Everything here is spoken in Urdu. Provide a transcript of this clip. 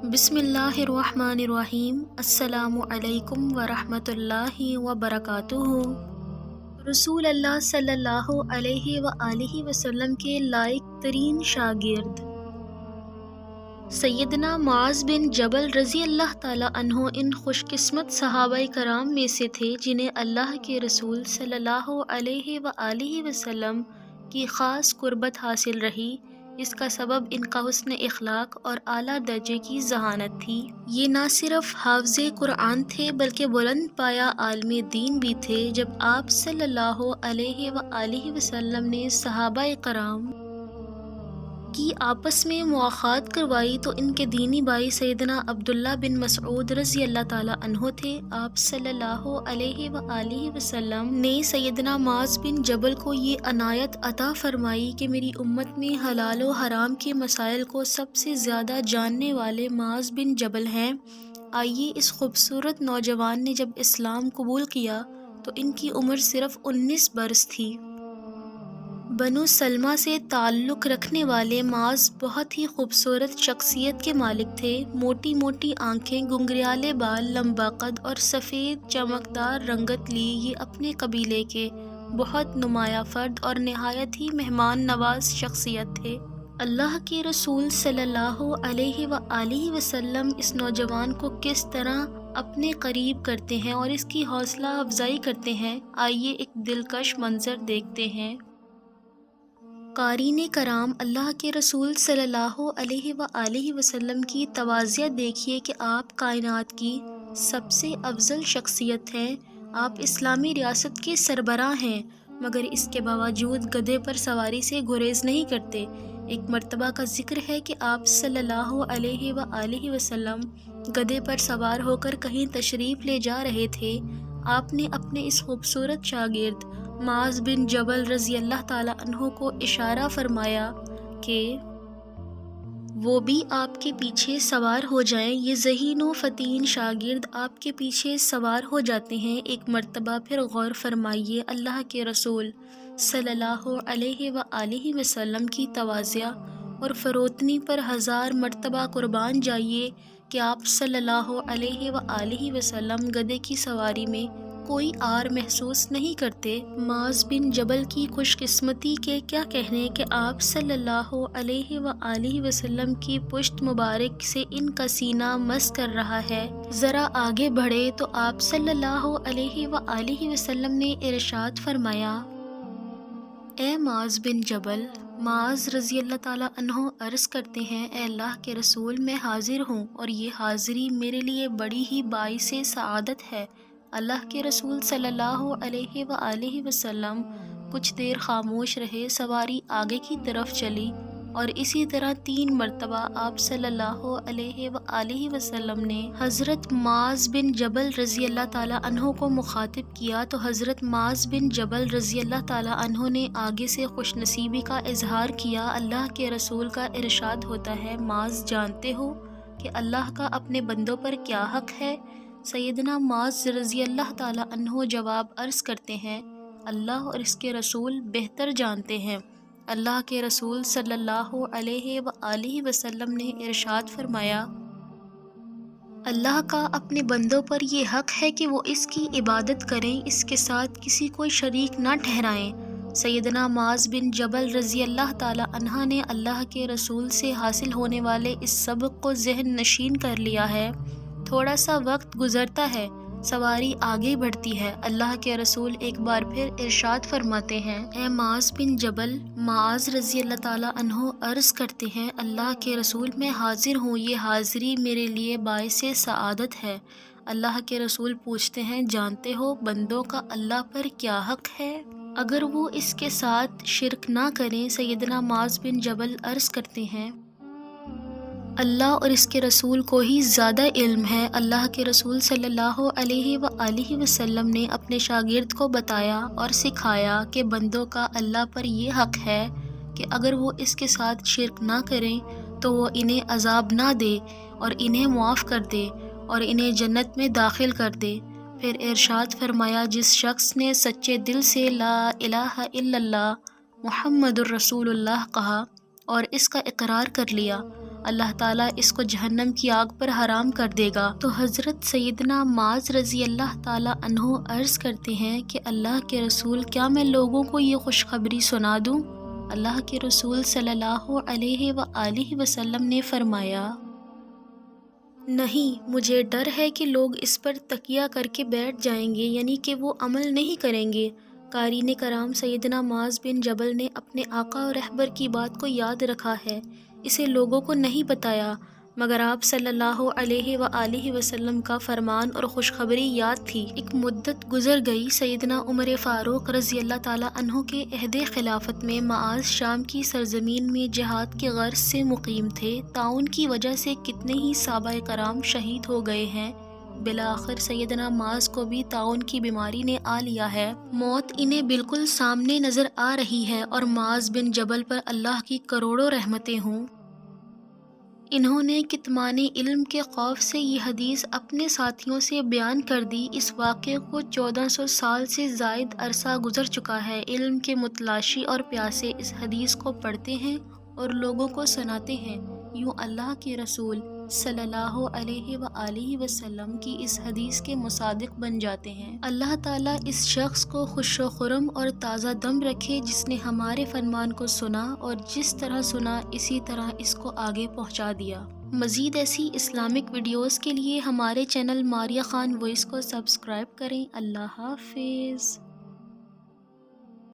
بسم اللہ الرحمن الرحیم۔ السلام علیکم ورحمۃ اللہ وبرکاتہ۔ رسول اللہ صلی اللہ علیہ وآلہ وسلم کے لائق ترین شاگرد سیدنا معاذ بن جبل رضی اللہ تعالی عنہ ان خوش قسمت صحابہ کرام میں سے تھے جنہیں اللہ کے رسول صلی اللہ علیہ وآلہ وسلم کی خاص قربت حاصل رہی۔ اس کا سبب ان کا حسن اخلاق اور اعلیٰ درجے کی ذہانت تھی۔ یہ نہ صرف حافظ قرآن تھے بلکہ بلند پایہ عالم دین بھی تھے۔ جب آپ صلی اللہ علیہ وآلہ وسلم نے صحابہ کرام کی آپس میں مواخات کروائی تو ان کے دینی بھائی سیدنا عبداللہ بن مسعود رضی اللہ تعالی عنہ تھے۔ آپ صلی اللہ علیہ وآلہ وسلم نے سیدنا معاذ بن جبل کو یہ عنایت عطا فرمائی کہ میری امت میں حلال و حرام کے مسائل کو سب سے زیادہ جاننے والے معاذ بن جبل ہیں۔ آئیے، اس خوبصورت نوجوان نے جب اسلام قبول کیا تو ان کی عمر صرف 19 برس تھی۔ بنو سلمہ سے تعلق رکھنے والے معاذ بہت ہی خوبصورت شخصیت کے مالک تھے۔ موٹی موٹی آنکھیں، گنگریالے بال، لمبا قد اور سفید چمکدار رنگت لی یہ اپنے قبیلے کے بہت نمایاں فرد اور نہایت ہی مہمان نواز شخصیت تھے۔ اللہ کے رسول صلی اللہ علیہ وآلہ وسلم اس نوجوان کو کس طرح اپنے قریب کرتے ہیں اور اس کی حوصلہ افزائی کرتے ہیں، آئیے ایک دلکش منظر دیکھتے ہیں۔ قارئین کرام، اللہ کے رسول صلی اللہ علیہ وآلہ وسلم کی تواضع دیکھیے کہ آپ کائنات کی سب سے افضل شخصیت ہیں۔ آپ اسلامی ریاست کے سربراہ ہیں، مگر اس کے باوجود گدھے پر سواری سے گریز نہیں کرتے۔ ایک مرتبہ کا ذکر ہے کہ آپ صلی اللہ علیہ وآلہ وسلم گدھے پر سوار ہو کر کہیں تشریف لے جا رہے تھے۔ آپ نے اپنے اس خوبصورت شاگرد معاذ بن جبل رضی اللہ تعالی عنہ کو اشارہ فرمایا کہ وہ بھی آپ کے پیچھے سوار ہو جائیں۔ یہ ذہین و فطین شاگرد آپ کے پیچھے سوار ہو جاتے ہیں۔ ایک مرتبہ پھر غور فرمائیے، اللہ کے رسول صلی اللہ علیہ وآلہ وسلم کی تواضع اور فروتنی پر 1000 مرتبہ قربان جائیے کہ آپ صلی اللہ علیہ وآلہ وسلم گدھے کی سواری میں کوئی عار محسوس نہیں کرتے۔ معاذ بن جبل کی خوش قسمتی کے کیا کہنے کہ آپ صلی اللہ علیہ وآلہ وسلم کی پشت مبارک سے ان کا سینہ مس کر رہا ہے۔ ذرا آگے بڑھے تو آپ صلی اللہ علیہ وآلہ وسلم نے ارشاد فرمایا، اے معاذ بن جبل۔ معاذ رضی اللہ تعالیٰ عنہ عرض کرتے ہیں، اے اللہ کے رسول، میں حاضر ہوں اور یہ حاضری میرے لیے بڑی ہی باعث سعادت ہے۔ اللہ کے رسول صلی اللہ علیہ وآلہ وسلم کچھ دیر خاموش رہے، سواری آگے کی طرف چلی اور اسی طرح 3 مرتبہ آپ صلی اللہ علیہ وآلہ وسلم نے حضرت معاذ بن جبل رضی اللہ تعالیٰ عنہ کو مخاطب کیا تو حضرت معاذ بن جبل رضی اللہ تعالیٰ عنہ نے آگے سے خوش نصیبی کا اظہار کیا۔ اللہ کے رسول کا ارشاد ہوتا ہے، معاذ جانتے ہو کہ اللہ کا اپنے بندوں پر کیا حق ہے؟ سیدنا معاذ رضی اللہ تعالیٰ عنہ جواب عرض کرتے ہیں، اللہ اور اس کے رسول بہتر جانتے ہیں۔ اللہ کے رسول صلی اللہ علیہ وآلہ وسلم نے ارشاد فرمایا، اللہ کا اپنے بندوں پر یہ حق ہے کہ وہ اس کی عبادت کریں، اس کے ساتھ کسی کو شریک نہ ٹھہرائیں۔ سیدنا معاذ بن جبل رضی اللہ تعالی عنہ نے اللہ کے رسول سے حاصل ہونے والے اس سبق کو ذہن نشین کر لیا ہے۔ تھوڑا سا وقت گزرتا ہے، سواری آگے بڑھتی ہے، اللہ کے رسول ایک بار پھر ارشاد فرماتے ہیں، اے معاذ بن جبل۔ معاذ رضی اللہ تعالیٰ عنہ عرض کرتے ہیں، اللہ کے رسول، میں حاضر ہوں، یہ حاضری میرے لیے باعث سعادت ہے۔ اللہ کے رسول پوچھتے ہیں، جانتے ہو بندوں کا اللہ پر کیا حق ہے اگر وہ اس کے ساتھ شرک نہ کریں؟ سیدنا معاذ بن جبل عرض کرتے ہیں، اللہ اور اس کے رسول کو ہی زیادہ علم ہے۔ اللہ کے رسول صلی اللہ علیہ وآلہ وسلم نے اپنے شاگرد کو بتایا اور سکھایا کہ بندوں کا اللہ پر یہ حق ہے کہ اگر وہ اس کے ساتھ شرک نہ کریں تو وہ انہیں عذاب نہ دے اور انہیں معاف کر دے اور انہیں جنت میں داخل کر دے۔ پھر ارشاد فرمایا، جس شخص نے سچے دل سے لا الہ الا اللہ محمد الرسول اللہ کہا اور اس کا اقرار کر لیا اللہ تعالیٰ اس کو جہنم کی آگ پر حرام کر دے گا۔ تو حضرت سیدنا معاذ رضی اللہ تعالیٰ عنہ عرض کرتے ہیں کہ اللہ کے رسول، کیا میں لوگوں کو یہ خوشخبری سنا دوں؟ اللہ کے رسول صلی اللہ علیہ وآلہ وسلم نے فرمایا، نہیں، مجھے ڈر ہے کہ لوگ اس پر تکیہ کر کے بیٹھ جائیں گے، یعنی کہ وہ عمل نہیں کریں گے۔ قارئین کرام، سیدنا معاذ بن جبل نے اپنے آقا اور رہبر کی بات کو یاد رکھا ہے، اسے لوگوں کو نہیں بتایا، مگر آپ صلی اللہ علیہ وآلہ وسلم کا فرمان اور خوشخبری یاد تھی۔ ایک مدت گزر گئی، سیدنا عمر فاروق رضی اللہ تعالیٰ عنہ کے عہد خلافت میں معاذ شام کی سرزمین میں جہاد کی غرض سے مقیم تھے۔ طاعون کی وجہ سے کتنے ہی صحابہ کرام شہید ہو گئے ہیں۔ بالآخر سیدنا معاذ کو بھی طاعون کی بیماری نے آ لیا ہے، موت انہیں بالکل سامنے نظر آ رہی ہے، اور معاذ بن جبل پر اللہ کی کروڑوں رحمتیں ہوں۔ انہوں نے کتمان علم کے خوف سے یہ حدیث اپنے ساتھیوں سے بیان کر دی۔ اس واقعے کو 1400 سال سے زائد عرصہ گزر چکا ہے۔ علم کے متلاشی اور پیاسے اس حدیث کو پڑھتے ہیں اور لوگوں کو سناتے ہیں، یوں اللہ کے رسول صلی اللہ علیہ وآلہ وسلم کی اس حدیث کے مصادق بن جاتے ہیں۔ اللہ تعالیٰ اس شخص کو خوش و خرم اور تازہ دم رکھے جس نے ہمارے فرمان کو سنا اور جس طرح سنا اسی طرح اس کو آگے پہنچا دیا۔ مزید ایسی اسلامک ویڈیوز کے لیے ہمارے چینل ماریہ خان وائس کو سبسکرائب کریں۔ اللہ حافظ۔